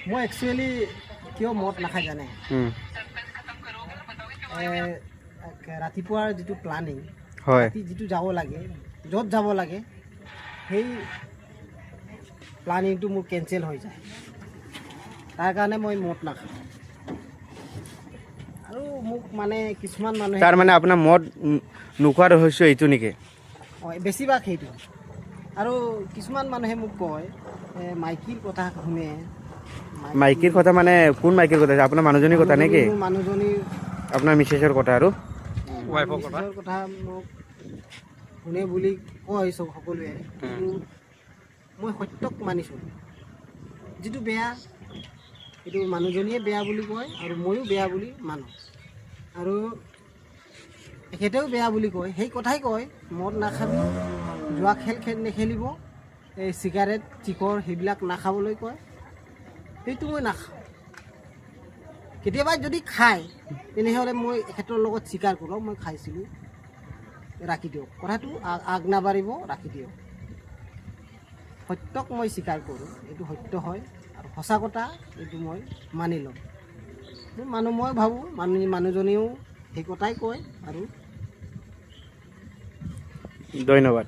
মই একচুৱেলি কিয় মদ নাখায় জানে ৰাতিপুৱাৰ যিটো প্লানিং হয় ৰাতি যিটো যাব লাগে য'ত যাব লাগে সেই প্লানিংটো মোৰ কেঞ্চেল হৈ যায় তাৰ কাৰণে মই মদ নাখাওঁ আৰু মোক মানে কিছুমান মানুহে তাৰ মানে আপোনাৰ মদ নোখোৱাৰ ৰহস্য এইটো নেকি বেছিভাগ সেইটো আৰু কিছুমান মানুহে মোক কয় মাইকীৰ কথা শুনে মাইকীৰ কথা মানে কোন মাইকীৰ কথা আপোনাৰ মানুহজনীৰ কথা নেকি মোৰ মানুহজনীৰ আপোনাৰ মিছেছৰ কথা আৰু মিছেছৰ কথা মোক শুনে বুলি কয় চব সকলোৱে কিন্তু মই সত্যক মানিছোঁ যিটো বেয়া সেইটো মানুহজনীয়ে বেয়া বুলি কয় আৰু ময়ো বেয়া বুলি মানো আৰু তেখেতেও বেয়া বুলি কয় সেই কথাই কয় মদ নাখাবি জুৱা খেল নেখেলিব এই চিগাৰেট চিখৰ সেইবিলাক নাখাবলৈ কয় সেইটো মই নাখাওঁ কেতিয়াবা যদি খায় তেনেহ'লে মই এখেতৰ লগত স্বীকাৰ কৰোঁ মই খাইছিলোঁ ৰাখি দিয়ক কথাটো আগ নাবাঢ়িব ৰাখি দিয়ক সত্যক মই স্বীকাৰ কৰোঁ এইটো সত্য হয় আৰু সঁচা কথা এইটো মই মানি লওঁ মই ভাবোঁ মানুহজনেও সেই কথাই কয় আৰু ধন্যবাদ